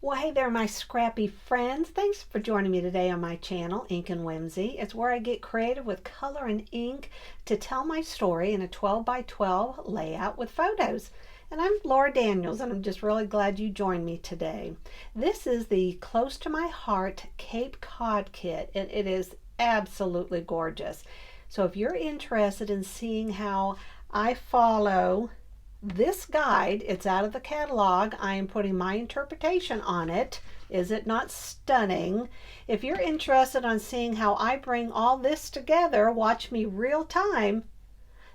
Well, hey there, my scrappy friends. Thanks for joining me today on my channel, Ink and Whimsy. It's where I get creative with color and ink to tell my story in a 12 by 12 layout with photos. And I'm Laura Daniels, and I'm just really glad you joined me today. This is the Close to My Heart Cape Cod kit, and it is absolutely gorgeous. So if you're interested in seeing how I follow this guide, it's out of the catalog. I am putting my interpretation on it. Is it not stunning? If you're interested on seeing how I bring all this together, watch me real time,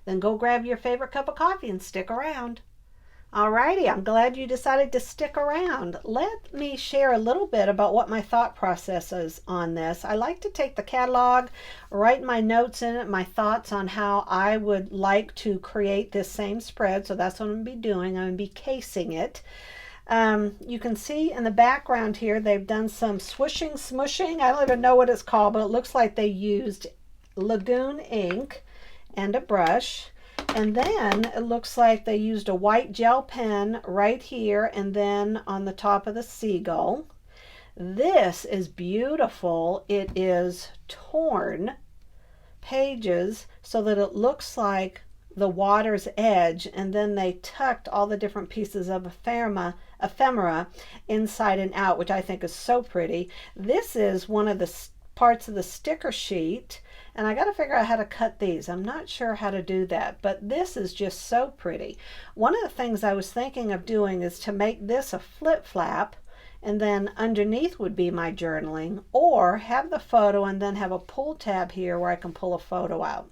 then go grab your favorite cup of coffee and stick around. Alrighty, I'm glad you decided to stick around. Let me share a little bit about what my thought process is on this. I like to take the catalog, write my notes in it, my thoughts on how I would like to create this same spread. So that's what I'm going to be doing. I'm going to be casing it. You can see in the background here, they've done some swishing, smushing. I don't even know what it's called, but it looks like they used Lagoon ink and a brush. And then it looks like they used a white gel pen right here and then on the top of the seagull. This is beautiful. It is torn pages so that it looks like the water's edge, and then they tucked all the different pieces of ephemera inside and out, which I think is so pretty. This is one of the parts of the sticker sheet, and I got to figure out how to cut these. I'm not sure how to do that, but this is just so pretty. One of the things I was thinking of doing is to make this a flip flap, and then underneath would be my journaling, or have the photo and then have a pull tab here where I can pull a photo out.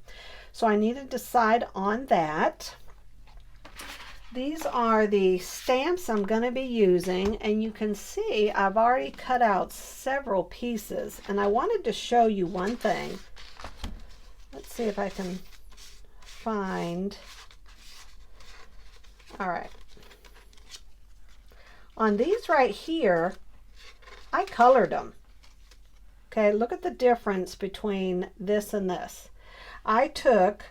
So I need to decide on that. These are the stamps I'm going to be using, and you can see I've already cut out several pieces, and I wanted to show you one thing. Let's see if I can find. All right. On these right here, I colored them. Okay, look at the difference between this and this. I took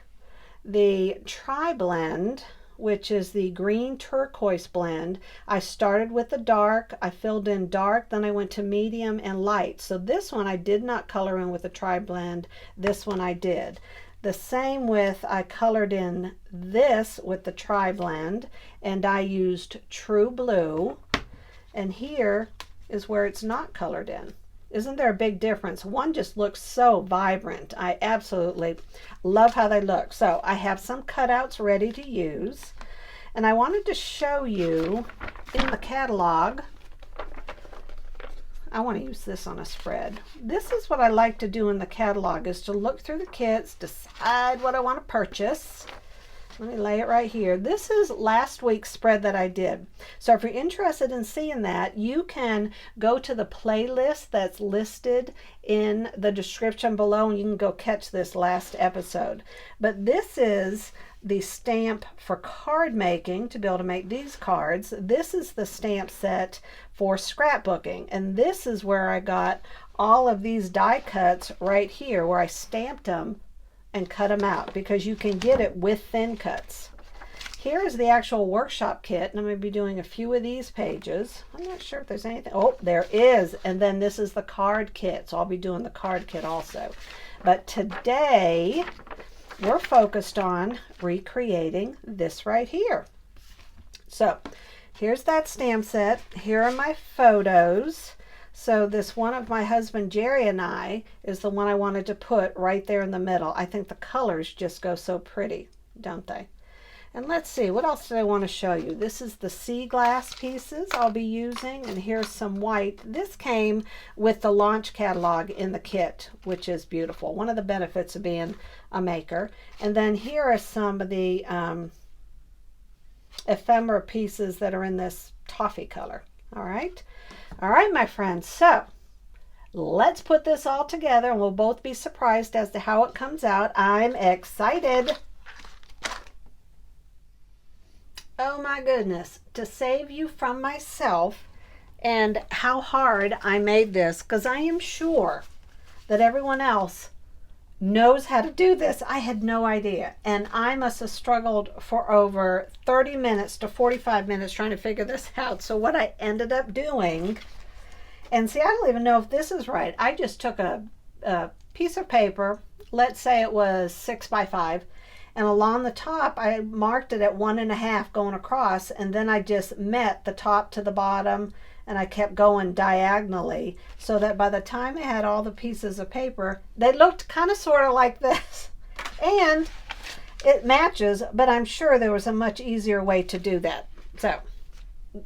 the tri-blend, which is the green turquoise blend. I started with the dark, I filled in dark, then I went to medium and light. So this one I did not color in with the tri-blend, this one I did. The same with, I colored in this with the tri-blend, and I used true blue, and here is where it's not colored in. Isn't there a big difference? One just looks so vibrant. I absolutely love how they look. So I have some cutouts ready to use. And I wanted to show you in the catalog. I want to use this on a spread. This is what I like to do in the catalog, is to look through the kits, decide what I want to purchase. Let me lay it right here. This is last week's spread that I did. So if you're interested in seeing that, you can go to the playlist that's listed in the description below, and you can go catch this last episode. But this is the stamp for card making, to be able to make these cards. This is the stamp set for scrapbooking, and this is where I got all of these die cuts right here, where I stamped them and cut them out, because you can get it with thin cuts. Here is the actual workshop kit, and I'm going to be doing a few of these pages. I'm not sure if there's anything. Oh, there is. And then this is the card kit, so I'll be doing the card kit also. But today we're focused on recreating this right here. So here's that stamp set. Here are my photos. So this one of my husband Jerry and I is the one I wanted to put right there in the middle. I think the colors just go so pretty, don't they? And let's see, what else did I want to show you? This is the sea glass pieces I'll be using, and here's some white. This came with the launch catalog in the kit, which is beautiful. One of the benefits of being a maker. And then here are some of the ephemera pieces that are in this toffee color. All right, my friends, so let's put this all together, and we'll both be surprised as to how it comes out. I'm excited. Oh my goodness, to save you from myself and how hard I made this, because I am sure that everyone else knows how to do this. I had no idea, and I must have struggled for over 30 minutes to 45 minutes trying to figure this out. So what I ended up doing And see, I don't even know if this is right. I just took a piece of paper, let's say it was 6 by 5, and along the top I marked it at 1.5 going across, and then I just met the top to the bottom, and I kept going diagonally so that by the time I had all the pieces of paper, they looked kind of sort of like this. And it matches, but I'm sure there was a much easier way to do that. So,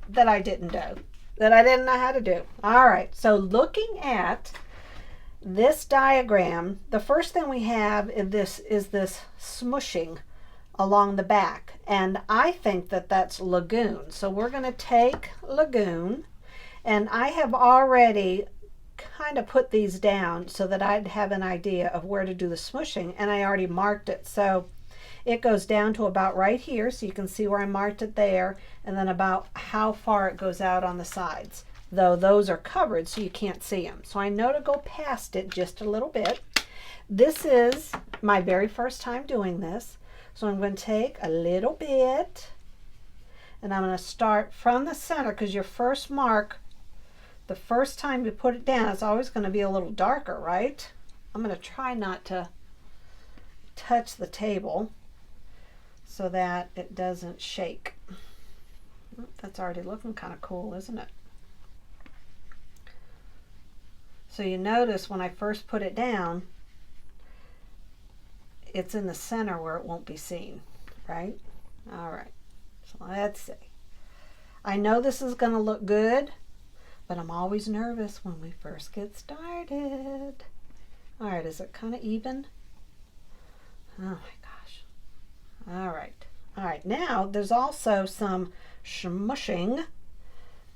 that I didn't know. That I didn't know how to do. All right, so looking at this diagram, the first thing we have is this smushing along the back. And I think that that's lagoon. So we're going to take lagoon. And I have already kind of put these down so that I'd have an idea of where to do the smushing, and I already marked it. So it goes down to about right here, so you can see where I marked it there, and then about how far it goes out on the sides, though those are covered so you can't see them. So I know to go past it just a little bit. This is my very first time doing this, so I'm going to take a little bit, and I'm going to start from the center, because your first mark, the first time you put it down, it's always going to be a little darker, right? I'm going to try not to touch the table so that it doesn't shake. That's already looking kind of cool, isn't it? So you notice when I first put it down, it's in the center where it won't be seen, right? All right, so let's see. I know this is going to look good, but I'm always nervous when we first get started. All right, is it kind of even? Oh my gosh. All right, now there's also some smushing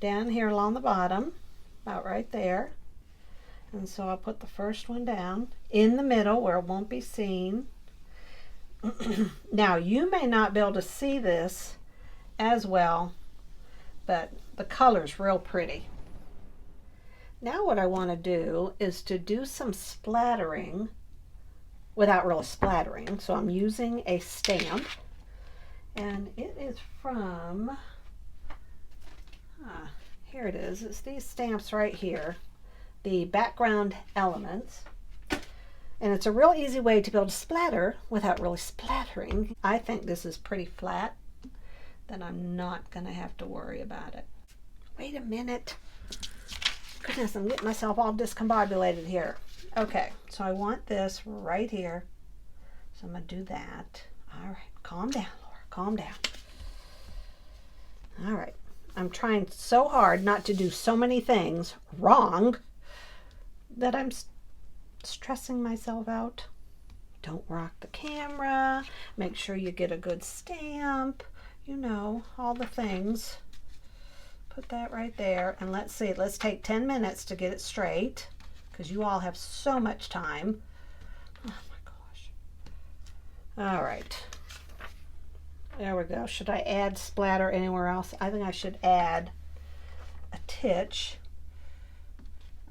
down here along the bottom, about right there. And so I'll put the first one down in the middle where it won't be seen. Now, you may not be able to see this as well, but the color's real pretty. Now what I want to do is to do some splattering without really splattering. So I'm using a stamp, and it is from, here it is. It's these stamps right here, the background elements. And it's a real easy way to be able to splatter without really splattering. I think this is pretty flat, then I'm not going to have to worry about it. Wait a minute. Goodness, I'm getting myself all discombobulated here. Okay, so I want this right here. So I'm going to do that. All right, calm down, Laura, calm down. All right, I'm trying so hard not to do so many things wrong that I'm stressing myself out. Don't rock the camera. Make sure you get a good stamp. You know, all the things. Put that right there, and let's see, let's take 10 minutes to get it straight, because you all have so much time. Oh my gosh. All right. There we go. Should I add splatter anywhere else? I think I should add a titch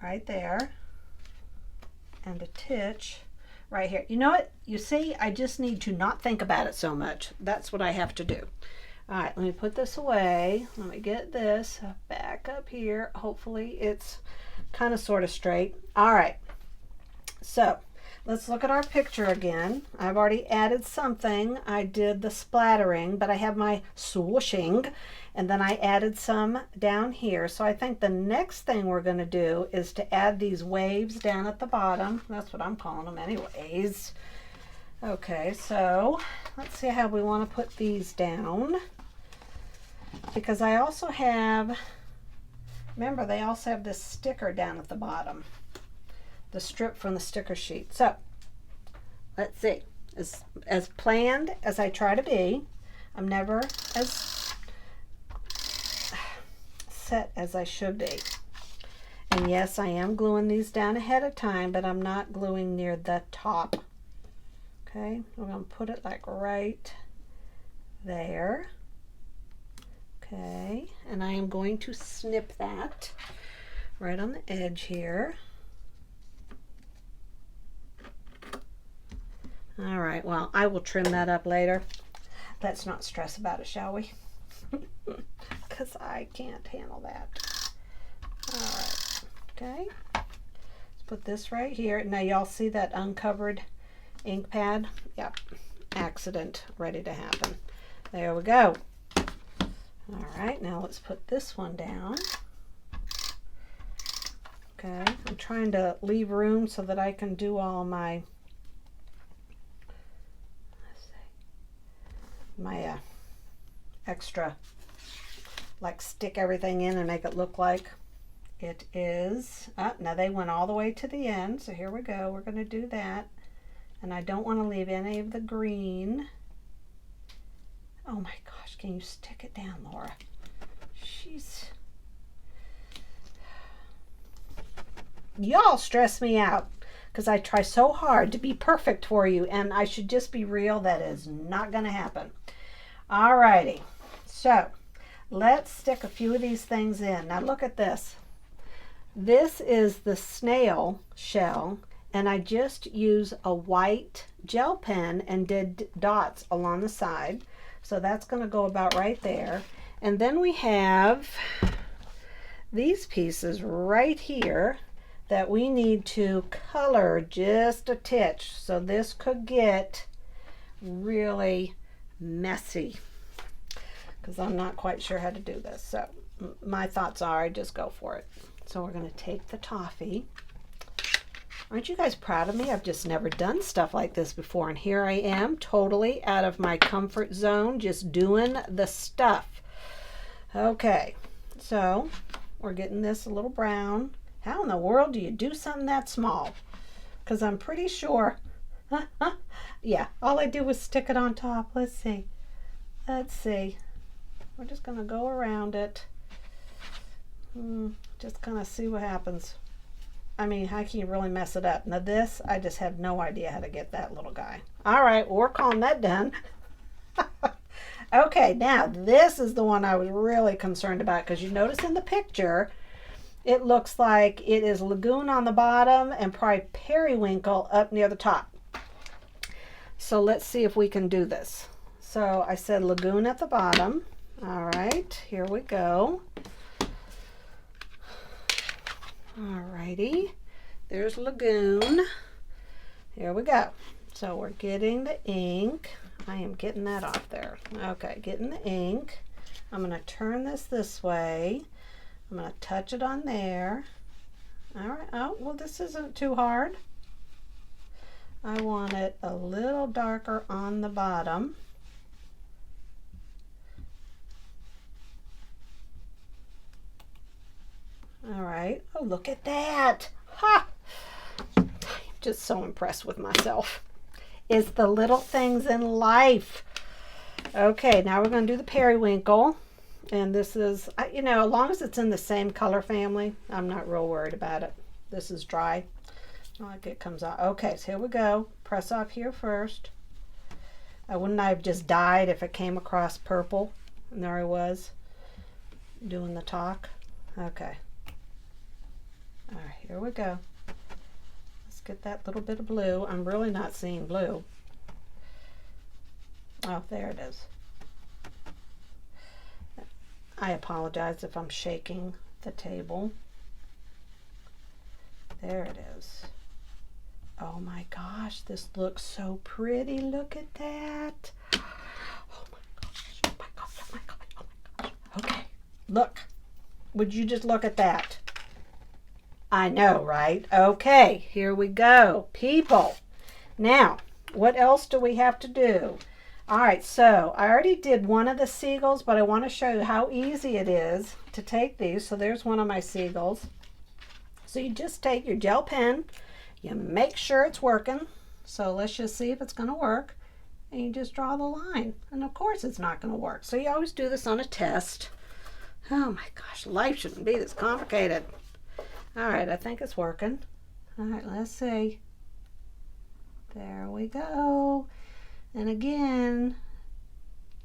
right there, and a titch right here. You know what? You see, I just need to not think about it so much. That's what I have to do. All right, let me put this away. Let me get this back up here. Hopefully it's kind of sort of straight. All right, so let's look at our picture again. I've already added something. I did the splattering, but I have my swooshing, and then I added some down here. So I think the next thing we're going to do is to add these waves down at the bottom. That's what I'm calling them anyways. Okay, so let's see how we want to put these down. Because I also have, remember, they also have this sticker down at the bottom, the strip from the sticker sheet. So let's see, as planned as I try to be, I'm never as set as I should be. And yes, I am gluing these down ahead of time, but I'm not gluing near the top. Okay, we're going to put it like right there. Okay, and I am going to snip that right on the edge here. All right, well, I will trim that up later. Let's not stress about it, shall we? Because I can't handle that. All right. Okay, let's put this right here. Now y'all see that uncovered ink pad? Yep, accident ready to happen. There we go. All right, now let's put this one down. Okay, I'm trying to leave room so that I can do all my extra, like stick everything in and make it look like it is. Now they went all the way to the end, so here we go. We're going to do that. And I don't want to leave any of the green. Oh my gosh, can you stick it down, Laura? She's... Y'all stress me out because I try so hard to be perfect for you, and I should just be real. That is not going to happen. Alrighty, so let's stick a few of these things in. Now look at this. This is the snail shell, and I just use a white gel pen and did dots along the side. So that's going to go about right there. And then we have these pieces right here that we need to color just a titch. So this could get really messy because I'm not quite sure how to do this. So my thoughts are I just go for it. So we're going to take the toffee. Aren't you guys proud of me? I've just never done stuff like this before, and here I am totally out of my comfort zone just doing the stuff. Okay, so we're getting this a little brown. How in the world do you do something that small? Because I'm pretty sure, yeah, all I do was stick it on top. Let's see. We're just going to go around it. Just kind of see what happens. I mean, how can you really mess it up? Now this, I just have no idea how to get that little guy. All right, we're calling that done. Okay, now this is the one I was really concerned about because you notice in the picture, it looks like it is lagoon on the bottom and probably periwinkle up near the top. So let's see if we can do this. So I said lagoon at the bottom. All right, here we go. Alrighty, there's lagoon. Here we go. So we're getting the ink. I am getting that off there. Okay, getting the ink. I'm going to turn this way. I'm going to touch it on there. All right. Oh, well, this isn't too hard. I want it a little darker on the bottom. All right. Oh, look at that. Ha! I'm just so impressed with myself. It's the little things in life. Okay, now we're going to do the periwinkle. And this is, you know, as long as it's in the same color family, I'm not real worried about it. This is dry. Like it comes out. Okay, so here we go. Press off here first. Wouldn't I have just died if it came across purple? And there I was doing the talk. Okay. All right, here we go. Let's get that little bit of blue. I'm really not seeing blue. Oh, there it is. I apologize if I'm shaking the table. There it is. Oh my gosh, this looks so pretty. Look at that. Oh my gosh, oh my gosh, oh my gosh, oh my gosh. Okay, look. Would you just look at that? I know, right? Okay, here we go. People. Now, what else do we have to do? All right, so I already did one of the seagulls, but I want to show you how easy it is to take these. So there's one of my seagulls. So you just take your gel pen, you make sure it's working. So let's just see if it's going to work. And you just draw the line. And of course it's not going to work. So you always do this on a test. Oh my gosh, life shouldn't be this complicated. All right, I think it's working. All right, let's see. There we go. And again,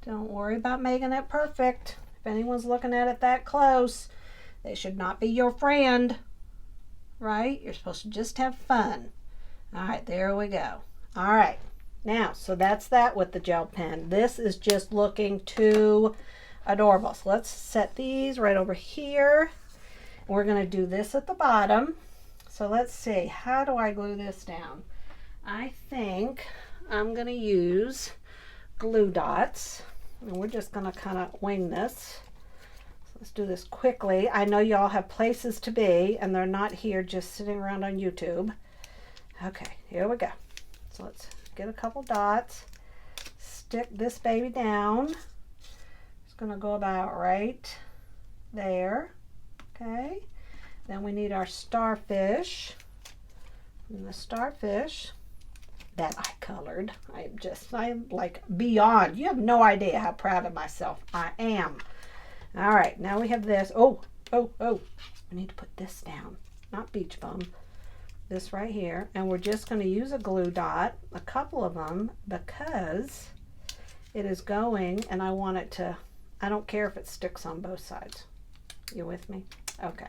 don't worry about making it perfect. If anyone's looking at it that close, they should not be your friend, right? You're supposed to just have fun. All right, there we go. All right, now, so that's that with the gel pen. This is just looking too adorable. So let's set these right over here. We're going to do this at the bottom. So let's see, how do I glue this down? I think I'm going to use glue dots, and we're just going to kind of wing this. So let's do this quickly. I know y'all have places to be, and they're not here just sitting around on YouTube. Okay, here we go. So let's get a couple dots, stick this baby down. It's going to go about right there. Okay, then we need our starfish. And the starfish that I colored, I'm like beyond. You have no idea how proud of myself I am. All right, now we have this. Oh, we need to put this down, not beach bum. This right here, and we're just going to use a glue dot, a couple of them, because it is going, and I want it to, I don't care if it sticks on both sides. You with me? Okay.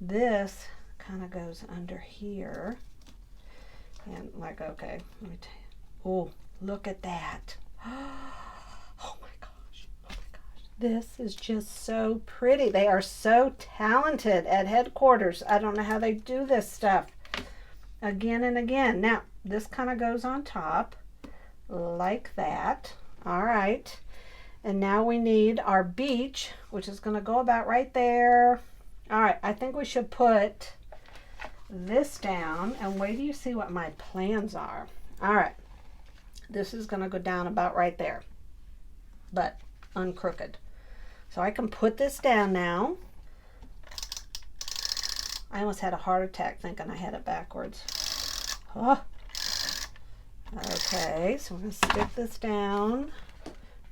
This kind of goes under here. And like, okay, let me tell you. Oh, look at that. Oh my gosh. Oh my gosh. This is just so pretty. They are so talented at headquarters. I don't know how they do this stuff again and again. Now, this kind of goes on top like that. All right. And now we need our beach, which is going to go about right there. All right, I think we should put this down, and wait till you see what my plans are. All right, this is going to go down about right there, but uncrooked. So I can put this down now. I almost had a heart attack thinking I had it backwards. Oh. Okay, so I'm going to stick this down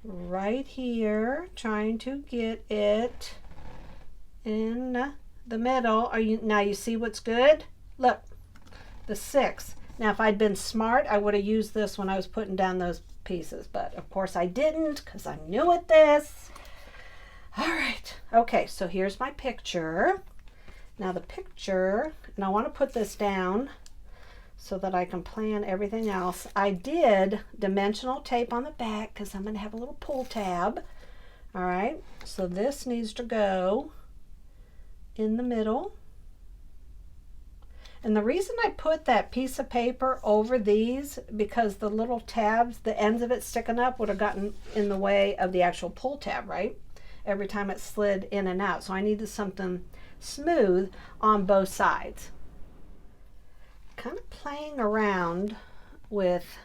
right here, trying to get it in the middle. Now you see what's good? Look, the 6. Now if I'd been smart, I would have used this when I was putting down those pieces, but of course I didn't because I'm new at this. All right, okay, so here's my picture. Now the picture, and I want to put this down so that I can plan everything else. I did dimensional tape on the back because I'm going to have a little pull tab. All right, so this needs to go in the middle. And the reason I put that piece of paper over these, because the little tabs, the ends of it sticking up would have gotten in the way of the actual pull tab, right? Every time it slid in and out. So I needed something smooth on both sides. Kind of playing around with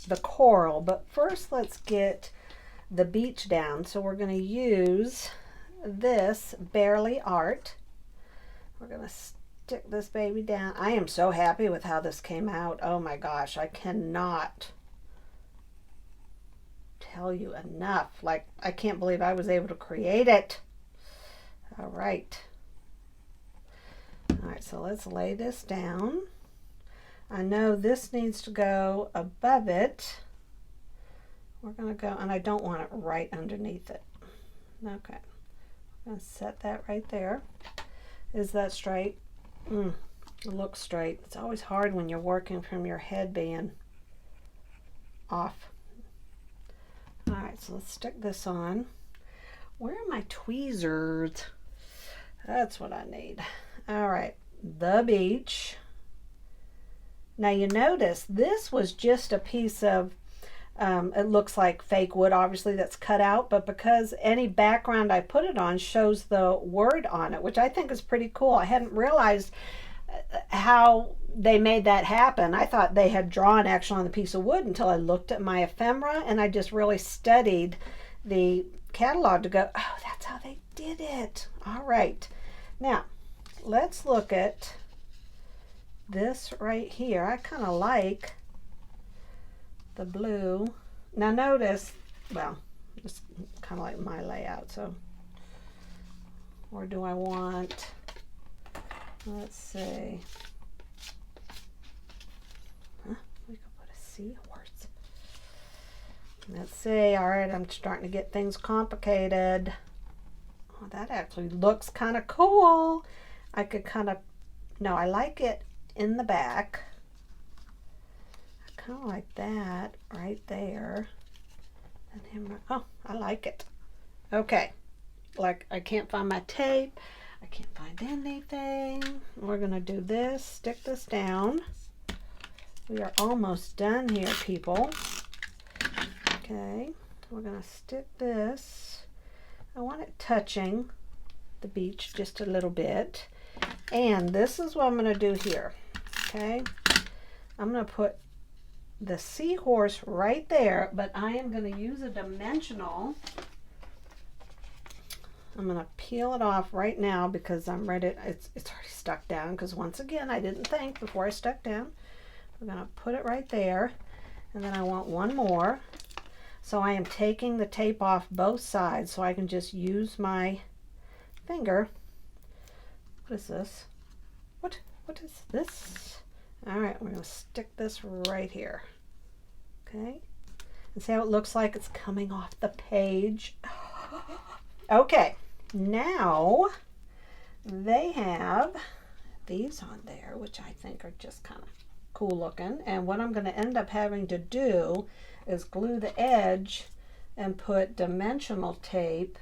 the coral, but first let's get the beach down. So we're going to use this Barely Art. We're going to stick this baby down. I am so happy with how this came out. Oh my gosh, I cannot tell you enough. Like, I can't believe I was able to create it. All right. All right, so let's lay this down. I know this needs to go above it. We're going to go, and I don't want it right underneath it. Okay. I'm going to set that right there. Is that straight? It looks straight. It's always hard when you're working from your head being off. All right, so let's stick this on. Where are my tweezers? That's what I need. All right, the beach. Now you notice this was just a piece of, it looks like fake wood, obviously, that's cut out, but because any background I put it on shows the word on it, which I think is pretty cool. I hadn't realized how they made that happen. I thought they had drawn actually on the piece of wood until I looked at my ephemera, and I just really studied the catalog to go, oh, that's how they did it. All right. Now, let's look at this right here. I kind of like the blue. Now notice, well, it's kind of like my layout, so, or do I want, let's see, we could put a seahorse. Let's see, all right, I'm starting to get things complicated. Oh, that actually looks kind of cool. I could kind of, no, I like it in the back. Kind of like that right there. And him, oh, I like it. Okay, like I can't find my tape. I can't find anything. We're going to do this, stick this down. We are almost done here, people. Okay, we're going to stick this. I want it touching the beach just a little bit. And this is what I'm going to do here. Okay, I'm going to put the seahorse right there, but I am going to use a dimensional. I'm going to peel it off right now because I'm ready. It's already stuck down because once again, I didn't think before I stuck down. We're going to put it right there. And then I want one more. So I am taking the tape off both sides so I can just use my finger. What is this? What is this? All right, we're going to stick this right here. Okay. And see how it looks like it's coming off the page? Okay. Now they have these on there, which I think are just kind of cool looking. And what I'm going to end up having to do is glue the edge and put dimensional tape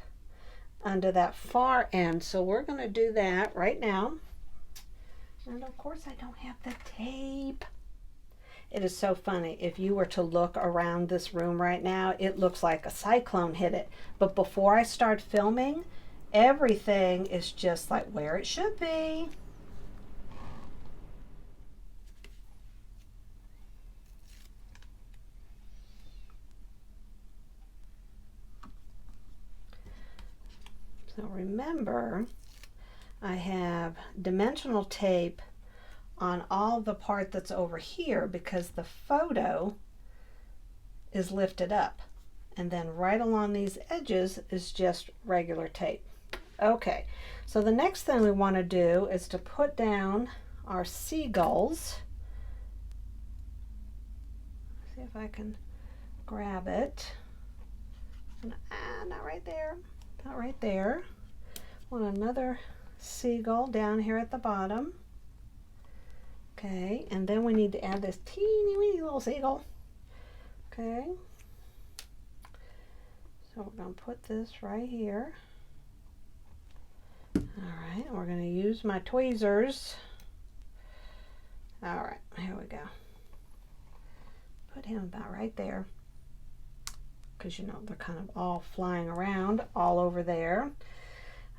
under that far end. So we're going to do that right now. And of course I don't have the tape. It is so funny. If you were to look around this room right now, it looks like a cyclone hit it. But before I start filming, everything is just like where it should be. So remember, I have dimensional tape on all the part that's over here because the photo is lifted up. And then right along these edges is just regular tape. Okay, so the next thing we want to do is to put down our seagulls. See if I can grab it. Not right there. Not right there. Want another seagull down here at the bottom. Okay, and then we need to add this teeny weeny little seagull. Okay. So we're going to put this right here. All right, we're going to use my tweezers. All right, here we go. Put him about right there. Because you know they're kind of all flying around all over there.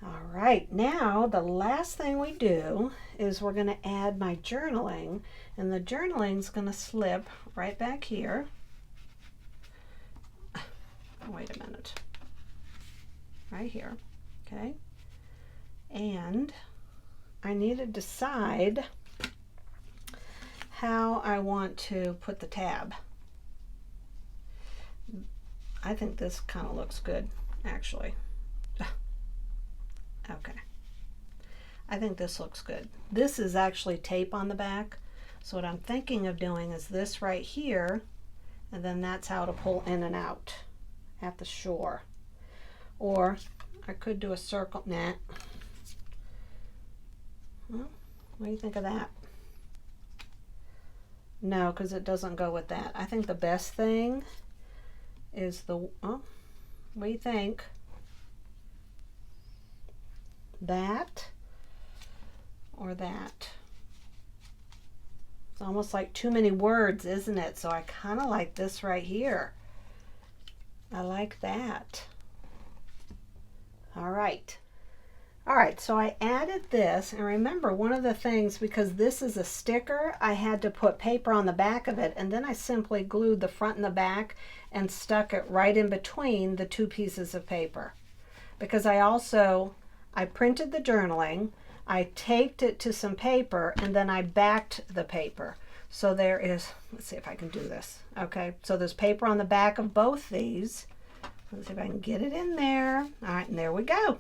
All right, now the last thing we do is we're going to add my journaling, and the journaling is going to slip right back here. Wait a minute. Right here, okay? And I need to decide how I want to put the tab. I think this kind of looks good, actually. Okay. I think this looks good. This is actually tape on the back. So what I'm thinking of doing is this right here, and then that's how to pull in and out at the shore. Or I could do a circle. Nah. Well, what do you think of that? No, because it doesn't go with that. I think the best thing is the, what do you think? That or that? It's almost like too many words, isn't it? So I kind of like this right here. I like that. All right. All right, so I added this, and remember one of the things, because this is a sticker, I had to put paper on the back of it, and then I simply glued the front and the back and stuck it right in between the two pieces of paper. Because I printed the journaling, I taped it to some paper, and then I backed the paper. So there is, let's see if I can do this. Okay, so there's paper on the back of both these. Let's see if I can get it in there. All right, and there we go.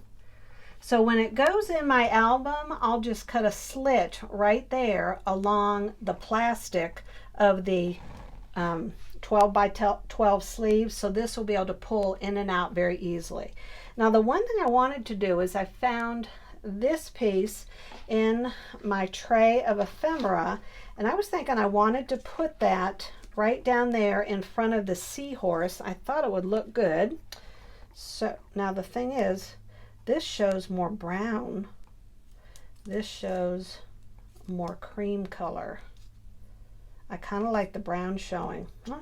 So when it goes in my album, I'll just cut a slit right there along the plastic of the 12 by 12 sleeves. So this will be able to pull in and out very easily. Now the one thing I wanted to do is I found this piece in my tray of ephemera, and I was thinking I wanted to put that right down there in front of the seahorse. I thought it would look good. So now the thing is, this shows more brown This shows more cream color. I kind of like the brown showing. Huh?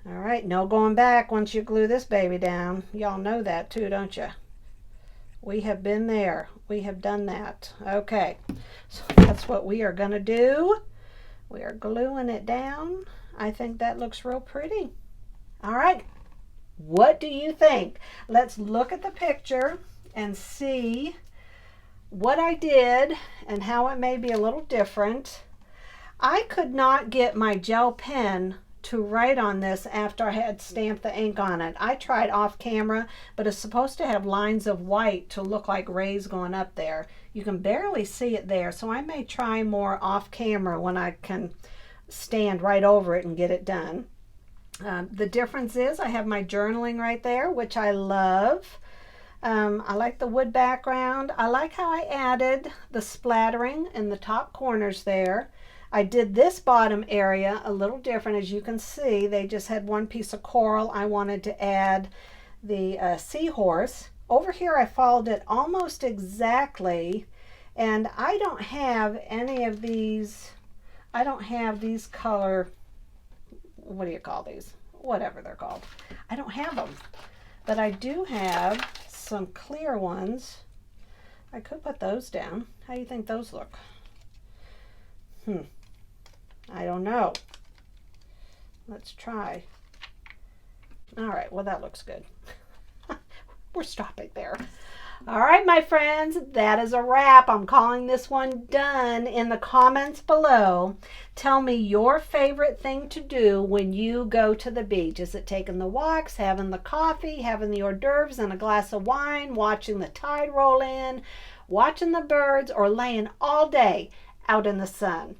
All right, no going back once you glue this baby down. Y'all know that too, don't you? We have been there. We have done that. Okay, so that's what we are going to do. We are gluing it down. I think that looks real pretty. All right, what do you think? Let's look at the picture and see what I did and how it may be a little different. I could not get my gel pen to write on this after I had stamped the ink on it. I tried off camera, but it's supposed to have lines of white to look like rays going up there. You can barely see it there, so I may try more off camera when I can stand right over it and get it done. The difference is I have my journaling right there, which I love. I like the wood background. I like how I added the splattering in the top corners there. I did this bottom area a little different. As you can see, they just had one piece of coral. I wanted to add the seahorse. Over here I followed it almost exactly, and I don't have any of these. I don't have these color, what do you call these? Whatever they're called. I don't have them, but I do have some clear ones. I could put those down. How do you think those look? I don't know. Let's try. All right, well, that looks good. We're stopping there. All right, my friends, that is a wrap. I'm calling this one done. In the comments below, tell me your favorite thing to do when you go to the beach. Is it taking the walks, having the coffee, having the hors d'oeuvres and a glass of wine, watching the tide roll in, watching the birds, or laying all day out in the sun?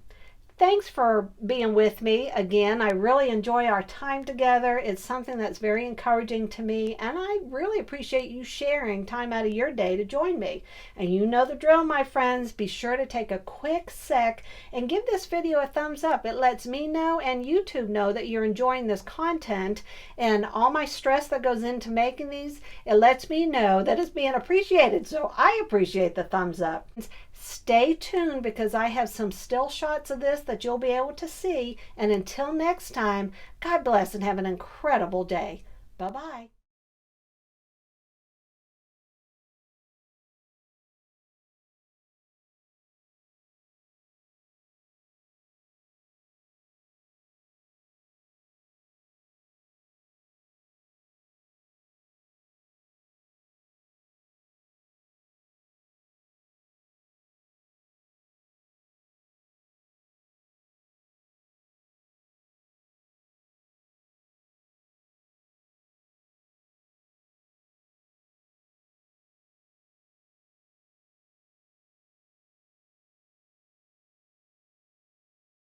Thanks for being with me again. I really enjoy our time together. It's something that's very encouraging to me, and I really appreciate you sharing time out of your day to join me. And you know the drill, my friends. Be sure to take a quick sec and give this video a thumbs up. It lets me know and YouTube know that you're enjoying this content, and all my stress that goes into making these, it lets me know that it's being appreciated. So I appreciate the thumbs up. Stay tuned because I have some still shots of this that you'll be able to see. And until next time, God bless and have an incredible day. Bye-bye.